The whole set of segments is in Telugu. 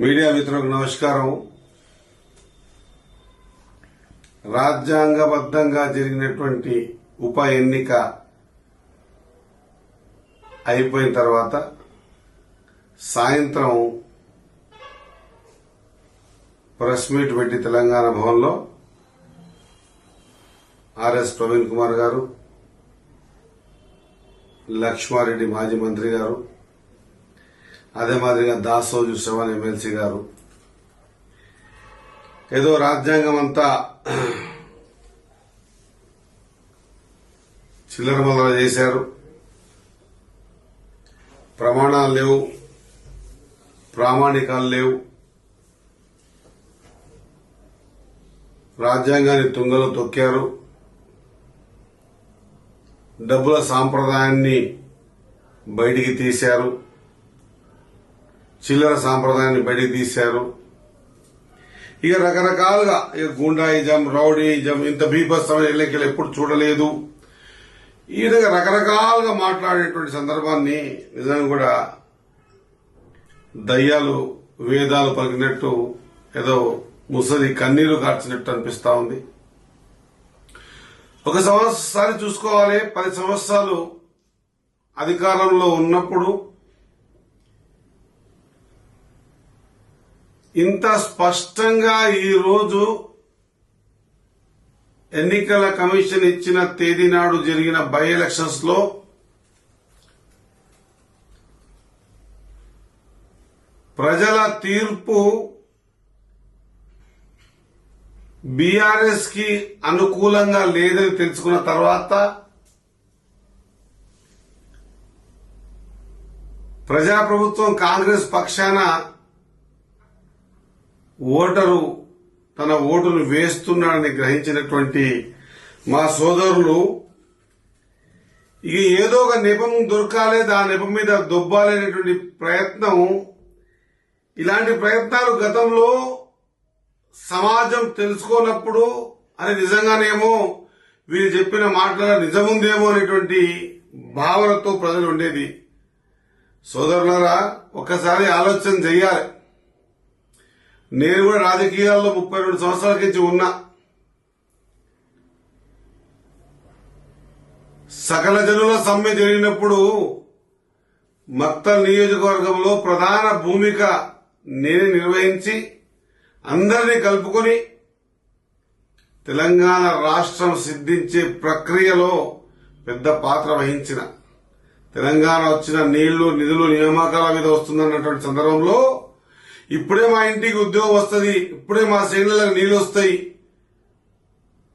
మీడియా మిత్రులకు నమస్కారం. రాజ్యాంగబద్ధంగా జరిగినటువంటి ఉప ఎన్నిక అయిపోయిన తర్వాత సాయంత్రం ప్రెస్ మీట్ పెట్టి తెలంగాణ భవన్లో ఆర్ఎస్ ప్రవీణ్ కుమార్ గారు, లక్ష్మారెడ్డి మాజీ మంత్రి గారు, అదే మాదిరిగా దాసోజు శ్రవణ్ ఎమ్మెల్సీ గారు ఏదో రాజ్యాంగం అంతా చిల్లరమల్లర చేశారు, ప్రమాణాలు లేవు, ప్రామాణికాలు లేవు, రాజ్యాంగాన్ని తుంగలో తొక్కారు, డబ్బుల సాంప్రదాయాన్ని బయటికి తీశారు, చిల్లర సాంప్రదాయాన్ని బయటికి తీశారు. ఇక రకరకాలుగా గుండాయిజం, రౌడీయిజం, ఇంత బీభత్సమైన ఎన్నికలు ఎప్పుడు చూడలేదు. ఈ విధంగా రకరకాలుగా మాట్లాడేటువంటి సందర్భాన్ని నిజంగా కూడా దయ్యాలు వేదాలు పలికినట్టు ఏదో ముసలి కన్నీరు కార్చినట్టు అనిపిస్తా ఉంది. ఒకసారి చూసుకోవాలి, 10 సంవత్సరాలు అధికారంలో ఉన్నప్పుడు ఇంత స్పష్టంగా ఈరోజు ఎన్నికల కమిషన్ ఇచ్చిన తేదీ నాడు జరిగిన బై ఎలక్షన్స్ లో ప్రజల తీర్పు బీఆర్ఎస్ కి అనుకూలంగా లేదని తెలుసుకున్న తర్వాత ప్రజాప్రభుత్వం కాంగ్రెస్ పక్షాన ఓటరు తన ఓటును వేస్తున్నాడని గ్రహించినటువంటి మా సోదరులు ఇక ఏదో ఒక నెపం దొరకాలి, ఆ నెపం మీద దొబ్బాలనేటువంటి ప్రయత్నం, ఇలాంటి ప్రయత్నాలు గతంలో సమాజం తెలుసుకోనప్పుడు అని నిజంగానేమో వీరు చెప్పిన మాటల నిజముందేమో అనేటువంటి భావనతో ప్రజలు ఉండేది. సోదరులారా, ఒక్కసారి ఆలోచన చెయ్యాలి. నేను కూడా రాజకీయాల్లో 32 సంవత్సరాల నుంచి ఉన్నా. సకల జనుల సమ్మె జరిగినప్పుడు మక్తల్ నియోజకవర్గంలో ప్రధాన భూమిక నేను నిర్వహించి అందరినీ కలుపుకొని తెలంగాణ రాష్ట్రం సిద్ధించే ప్రక్రియలో పెద్ద పాత్ర వహించిన, తెలంగాణ వచ్చిన నీళ్లు, నిధులు, నియామకాల మీద వస్తుందన్నటువంటి సందర్భంలో ఇప్పుడే మా ఇంటికి ఉద్యోగం వస్తుంది, ఇప్పుడే మా శ్రేణులకు నీళ్లు వస్తాయి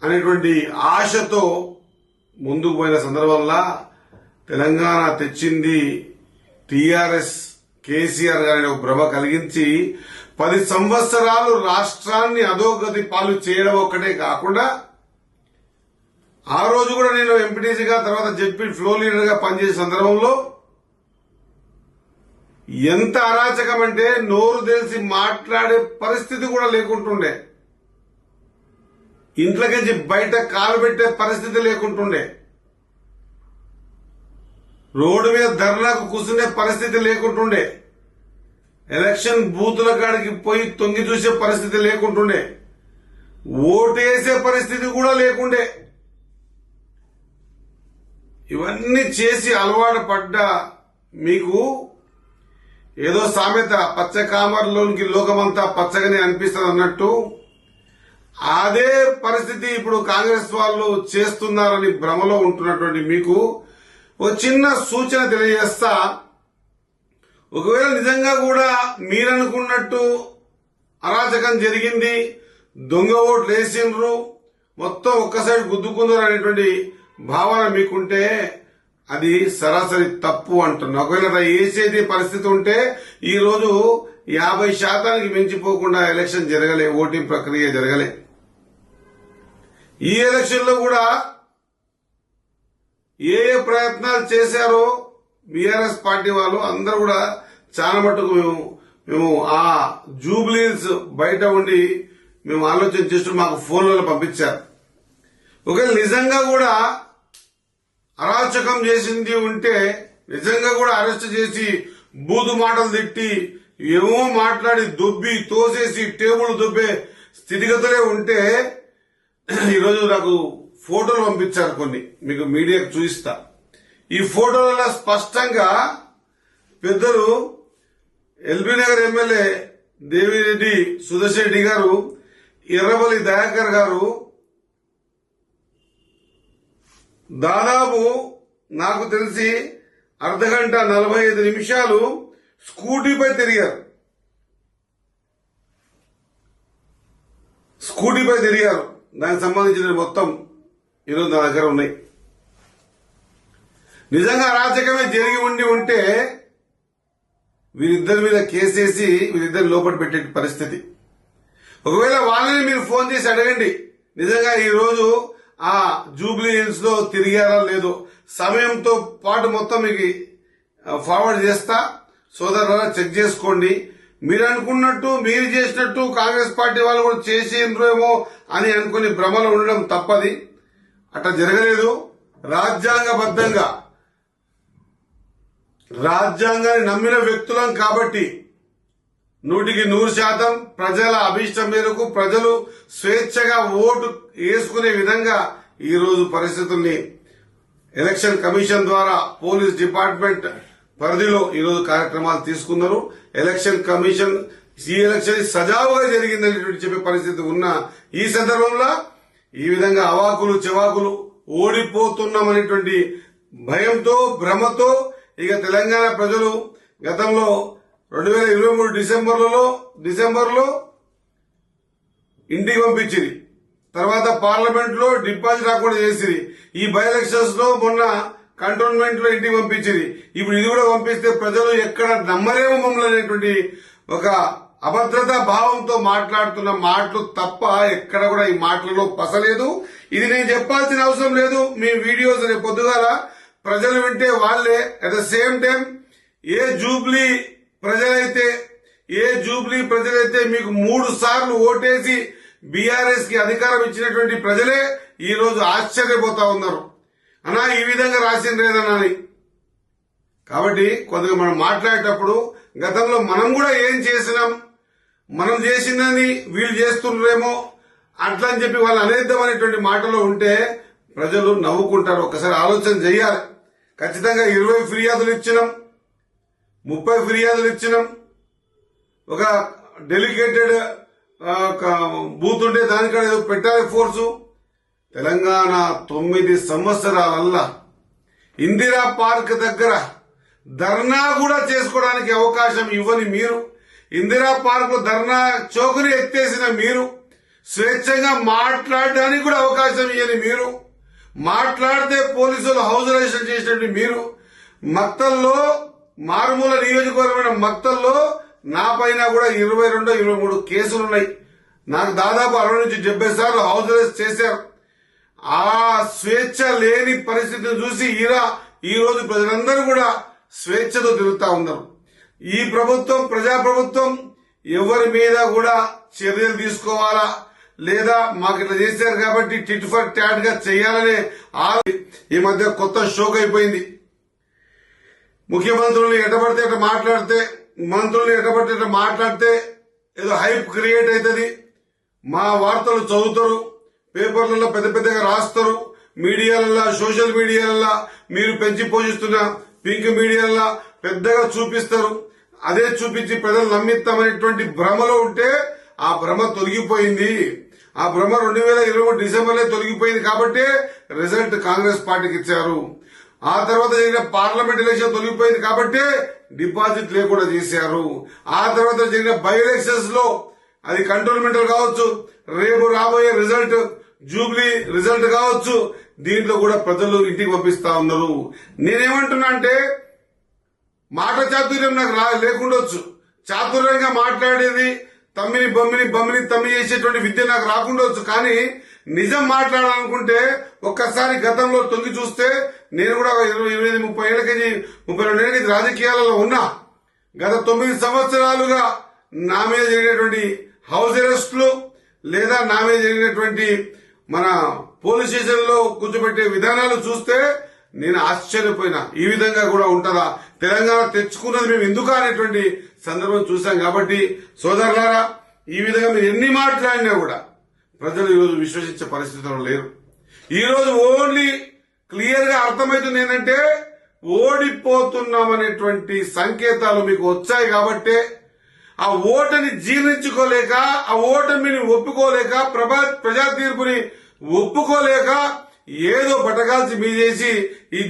అనేటువంటి ఆశతో ముందుకు పోయిన సందర్భంలో తెలంగాణ తెచ్చింది టీఆర్ఎస్, కేసీఆర్ గారిని ఒక భ్రమ కలిగించి 10 సంవత్సరాలు రాష్ట్రాన్ని అధోగతి పాలు చేయడం ఒక్కటే కాకుండా ఆ రోజు కూడా నేను ఎంపీటీసీగా తర్వాత జెడ్పీ ఫ్లోర్ లీడర్ గా పనిచేసే సందర్భంలో ఎంత అరాచకం అంటే నోరు తెలిసి మాట్లాడే పరిస్థితి కూడా లేకుంటుండే, ఇంట్లోకించి బయట కాలు పెట్టే పరిస్థితి లేకుంటుండే, రోడ్డు మీద ధర్నాకు కూర్చునే పరిస్థితి లేకుంటుండే, ఎలక్షన్ బూతుల కాడికి పోయి తొంగి చూసే పరిస్థితి లేకుంటుండే, ఓటేసే పరిస్థితి కూడా లేకుండే. ఇవన్నీ చేసి అలవాటు పడ్డ మీకు ఏదో సామెత పచ్చ కామర్లోనికి లోకమంతా పచ్చగానే అనిపిస్తుంది అన్నట్టు అదే పరిస్థితి ఇప్పుడు కాంగ్రెస్ వాళ్ళు చేస్తున్నారని భ్రమలో ఉంటున్నటువంటి మీకు ఒక చిన్న సూచన తెలియజేస్తా. ఒకవేళ నిజంగా కూడా మీరనుకున్నట్టు అరాచకం జరిగింది, దొంగ ఓట్లు వేసిండ్రు, మొత్తం ఒక్కసారి గుద్దుకుందరు అనేటువంటి భావన మీకుంటే అది సరాసరి తప్పు అంటున్నా. ఒకవేళ వేసేది పరిస్థితి ఉంటే ఈ రోజు 50% మించిపోకుండా ఎలక్షన్ జరగలే, ఓటింగ్ ప్రక్రియ జరగలే. ఈ ఎలక్షన్ లో కూడా ఏ ప్రయత్నాలు చేశారో బీఆర్ఎస్ పార్టీ వాళ్ళు అందరూ కూడా చాలా మటుకు మేము ఆ జూబ్లీస్ బయట ఉండి మేము ఆలోచన చేస్తూ మాకు ఫోన్లలో పంపించారు. ఒకవేళ నిజంగా కూడా అరాచకం చేసింది ఉంటే నిజంగా కూడా అరెస్ట్ చేసి బూదు మాటలు తిట్టి ఏమో మాట్లాడి దుబ్బి తోసేసి టేబుల్ దుబ్బే స్థితిగతులే ఉంటే ఈరోజు నాకు ఫోటోలు పంపించారు కొన్ని, మీకు మీడియాకు చూపిస్తా. ఈ ఫోటోలలో స్పష్టంగా పెద్దలు ఎల్బీ నగర్ ఎమ్మెల్యే దేవిరెడ్డి సుదర్శన్ రెడ్డి గారు, ఎర్రబల్లి దయాకర్ గారు దాదాపు నాకు తెలిసి అర్ధగంట 45 నిమిషాలు స్కూటీపై తిరిగారు. దానికి సంబంధించిన మొత్తం ఈరోజు నా దగ్గర ఉన్నాయి. నిజంగా అరాచకమే జరిగి ఉంటే వీరిద్దరి మీద కేసేసి వీరిద్దరు లోపల పెట్టే పరిస్థితి. ఒకవేళ వాళ్ళని మీరు ఫోన్ చేసి అడగండి, నిజంగా ఈ రోజు ఆ జూబ్లీ హిల్స్ లో తిరిగారా లేదో సమయంతో పాటు మొత్తం మీకు ఫార్వర్డ్ చేస్తా. సోదరులారా చెక్ చేసుకోండి. మీరు అనుకున్నట్టు మీరు చేసినట్టు కాంగ్రెస్ పార్టీ వాళ్ళు కూడా చేసేమో అని అనుకుని భ్రమలో ఉండడం తప్పది. అట్లా జరగలేదు. రాజ్యాంగాన్ని నమ్మిన వ్యక్తులం కాబట్టి 100% ప్రజల అభీష్టం మేరకు ప్రజలు స్వేచ్ఛగా ఓటు వేసుకునే విధంగా ఈ రోజు పరిస్థితుల్ని ఎలక్షన్ కమిషన్ ద్వారా పోలీస్ డిపార్ట్మెంట్ పరిధిలో ఈరోజు కార్యక్రమాలు తీసుకున్నారు. ఎలక్షన్ కమిషన్ ఈ ఎలక్షన్ సజావుగా జరిగిందనేటువంటి చెప్పే పరిస్థితి ఉన్న ఈ సందర్భంలో ఈ విధంగా అవాకులు చెవాకులు ఓడిపోతున్నామనేటువంటి భయంతో భ్రమతో ఇక తెలంగాణ ప్రజలు గతంలో 2023 డిసెంబర్లో ఇంటికి పంపించింది. తర్వాత పార్లమెంట్ లో డిపాజిట్ రాకుండా చేసింది. ఈ బై ఎలక్షన్స్ లో మొన్న కంటోన్మెంట్ లో ఇంటికి పంపించింది. ఇప్పుడు ఇది కూడా పంపిస్తే ప్రజలు ఎక్కడ నమ్మరేమో మమ్మల్ని అనేటువంటి ఒక అభద్రతా భావంతో మాట్లాడుతున్న మాటలు తప్ప ఎక్కడ కూడా ఈ మాటలలో పసలేదు. ఇది నేను చెప్పాల్సిన అవసరం లేదు. మీ వీడియోస్ రేపు పొద్దుగాల ప్రజలు వింటే వాళ్ళే. At the same time A Jubilee ప్రజలైతే మీకు 3 సార్లు ఓటేసి బీఆర్ఎస్ కి అధికారం ఇచ్చినటువంటి ప్రజలే ఈ రోజు ఆశ్చర్యపోతా ఉన్నారు. అన్నా ఈ విధంగా రాసిండ్రేనని. కాబట్టి కొద్దిగా మనం మాట్లాడేటప్పుడు గతంలో మనం కూడా ఏం చేసినాం, మనం చేసిందని వీళ్ళు చేస్తుండ్రేమో అట్లా అని చెప్పి వాళ్ళు అనేద్దాం అనేటువంటి మాటలో ఉంటే ప్రజలు నవ్వుకుంటారు. ఒకసారి ఆలోచన చేయాలి. ఖచ్చితంగా 20 ఫిర్యాదులు ఇచ్చినాం, 30 ఫిర్యాదులు ఇచ్చినాం. ఒక డెలికేటెడ్ బూత్ ఉంటే దానికడ ఏదో పెట్టాలి ఫోర్సు. తెలంగాణ 9 సంవత్సరాలల్లా ఇందిరా పార్క్ దగ్గర ధర్నా కూడా చేసుకోవడానికి అవకాశం ఇవ్వని మీరు, ఇందిరా పార్క్ లో ధర్నా చౌకని ఎత్తేసిన మీరు, స్వేచ్ఛంగా మాట్లాడడానికి కూడా అవకాశం ఇవ్వని మీరు, మాట్లాడితే పోలీసులు హౌస్ అరెస్ట్ చేసినట్టు మీరు, మక్తల్లో మారుమూల నియోజకవర్గమైన మక్తల్లో నా పైన కూడా 22, 23 కేసులున్నాయి. నాకు దాదాపు 60 నుంచి 70 సార్లు హౌస్ అరెస్ట్ చేశారు. ఆ స్వేచ్ఛ లేని పరిస్థితిని చూసి ఈ రోజు ప్రజలందరూ కూడా స్వేచ్ఛతో తిరుగుతా ఉన్నారు. ఈ ప్రభుత్వం ప్రజాప్రభుత్వం ఎవరి మీద కూడా చర్యలు తీసుకోవాలా లేదా మాకు ఇట్లా చేశారు కాబట్టి టిట్ ఫర్ టాట్ గా చేయాలనే ఈ మధ్య కొత్త షోక్ అయిపోయింది. ముఖ్యమంత్రులు ఎటబడితే అట్లా మాట్లాడితే, మంత్రులు ఎటబడితే అట్లా మాట్లాడితే ఏదో హైప్ క్రియేట్ అవుతుంది. మా వార్తలు చదువుతారు, పేపర్లలో పెద్ద పెద్దగా రాస్తారు, మీడియాలలో సోషల్ మీడియాలలో మీరు పెంచి పోషిస్తున్న పింక్ మీడియాలలో పెద్దగా చూపిస్తారు. అదే చూపించి ప్రజలు నమ్మిస్తామనేటువంటి భ్రమలో ఉంటే ఆ భ్రమ తొలగిపోయింది. ఆ భ్రమ 2023 డిసెంబర్లో తొలగిపోయింది కాబట్టి రిజల్ట్ కాంగ్రెస్ పార్టీకి ఇచ్చారు. ఆ తర్వాత జరిగిన పార్లమెంట్ ఎలక్షన్ తొలగిపోయింది కాబట్టి డిపాజిట్ లేకుండా చేశారు. ఆ తర్వాత జరిగిన బై ఎలక్షన్స్ లో అది కంటోన్మెంట్ కావచ్చు, రేపు రాబోయే రిజల్ట్ జూబ్లీ రిజల్ట్ కావచ్చు, దీంట్లో కూడా ప్రజలు ఇంటికి పంపిస్తా ఉన్నారు. నేనేమంటున్నా అంటే మాట చాతుర్యం నాకు లేకుండొచ్చు, చాతుర్యంగా మాట్లాడేది తమ్మిని బొమ్మిని తమ్మి చేసేటువంటి విద్య నాకు రాకుండొచ్చు. కానీ నిజం మాట్లాడాలనుకుంటే ఒక్కసారి గతంలో తొంగి చూస్తే నేను కూడా 25-30 ఏళ్ళకి 32 ఏళ్ళకి రాజకీయాలలో ఉన్నా. గత 9 సంవత్సరాలుగా నా మీద జరిగినటువంటి హౌస్ అరెస్టులు లేదా నా మీద జరిగినటువంటి మన పోలీస్ స్టేషన్ లో కూర్చోబెట్టే విధానాలు చూస్తే నేను ఆశ్చర్యపోయినా. ఈ విధంగా కూడా ఉంటుందా, తెలంగాణ తెచ్చుకున్నది మేము ఎందుకు అనేటువంటి సందర్భం చూశాం. కాబట్టి సోదరులారా, ఈ విధంగా మీరు ఎన్ని మాట్లాడినా కూడా ప్రజలు ఈరోజు విశ్వసించే పరిస్థితుల్లో లేరు. ఈరోజు ఓన్లీ క్లియర్ గా అర్థమవుతుంది ఏంటంటే ఓడిపోతున్నామనేటువంటి సంకేతాలు మీకు వచ్చాయి. కాబట్టే ఆ ఓటని జీర్ణించుకోలేక, ఆ ఓటమిని ఒప్పుకోలేక, ప్రజా తీర్పుని ఒప్పుకోలేక ఏదో బటకాల్సి మీదేసి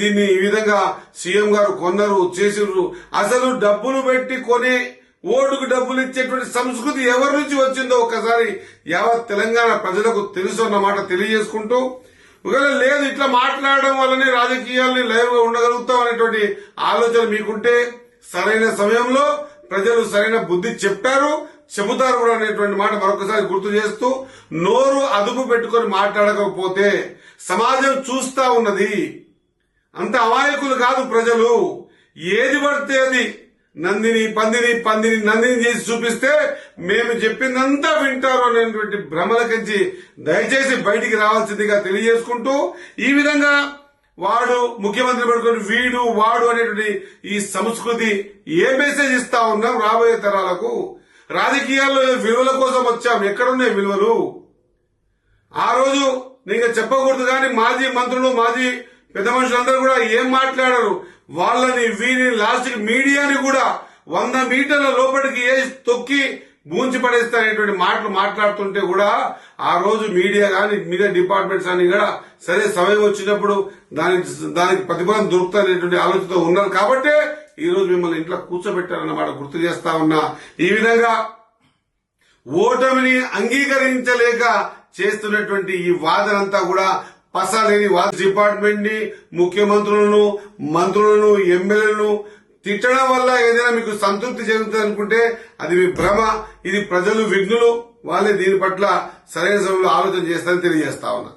దీన్ని ఈ విధంగా సీఎం గారు కొన్నారు, చేసిర్రు. అసలు డబ్బులు పెట్టి కొనే, ఓటుకు డబ్బులు ఇచ్చేటువంటి సంస్కృతి ఎవరి నుంచి వచ్చిందో ఒక్కసారి యావత్ తెలంగాణ ప్రజలకు తెలుసు అన్నమాట తెలియజేసుకుంటూ, ఒకవేళ లేదు ఇట్లా మాట్లాడడం వల్లనే రాజకీయాల్ని లైవ్ గా ఉండగలుగుతాం అనేటువంటి ఆలోచన మీకుంటే సరైన సమయంలో ప్రజలు సరైన బుద్ధి చెప్పారు, చెబుతారు కూడా అనేటువంటి మాట మరొకసారి గుర్తు చేస్తూ, నోరు అదుపు పెట్టుకొని మాట్లాడకపోతే సమాజం చూస్తా ఉన్నది. అంత అమాయకులు కాదు ప్రజలు. ఏది పడితే అది నందిని పందిని నందిని చేసి చూపిస్తే మేము చెప్పిందంతా వింటారు అనేటువంటి భ్రమలకించి దయచేసి బయటికి రావాల్సిందిగా తెలియజేసుకుంటూ, ఈ విధంగా వాడు ముఖ్యమంత్రి పడుకొని వీడు వాడు అనేటువంటి ఈ సంస్కృతి ఏ మెసేజ్ ఇస్తా ఉన్నాం రాబోయే తరాలకు? రాజకీయాల్లో విలువల కోసం వచ్చాం, ఎక్కడున్నాయి విలువలు? ఆ రోజు నీకు చెప్పకూడదు కానీ మాజీ మంత్రులు, మాజీ పెద్ద మనుషులందరూ కూడా ఏం మాట్లాడారు? వాళ్ళని వీరిని లాస్ట్ మీడియాని కూడా 100 మీటర్ల లోపలికి తొక్కి బూంచి పడేస్తారనేటువంటి మాటలు మాట్లాడుతుంటే కూడా ఆ రోజు మీడియా కానీ మీడియా డిపార్ట్మెంట్స్ అని కూడా సరే సమయం వచ్చినప్పుడు దానికి ప్రతిఫలం దొరుకుతారనేటువంటి ఆలోచనతో ఉన్నారు. కాబట్టే ఈ రోజు మిమ్మల్ని ఇంట్లో కూర్చోబెట్టారన్నమాట గుర్తు చేస్తా ఉన్నా. ఈ విధంగా ఓటమిని అంగీకరించలేక చేస్తున్నటువంటి ఈ వాదనంతా కూడా పసలేని వాద డిపార్ట్మెంట్ ని, ముఖ్యమంత్రులను, మంత్రులను, ఎమ్మెల్యేలను తిట్టడం వల్ల ఏదైనా మీకు సంతృప్తి జరుగుతుంది అనుకుంటే అది మీ భ్రమ. ఇది ప్రజలు విఘ్నులు, వాళ్ళే దీని పట్ల సరైన సమయంలో ఆలోచన చేస్తారని తెలియజేస్తా ఉన్నా.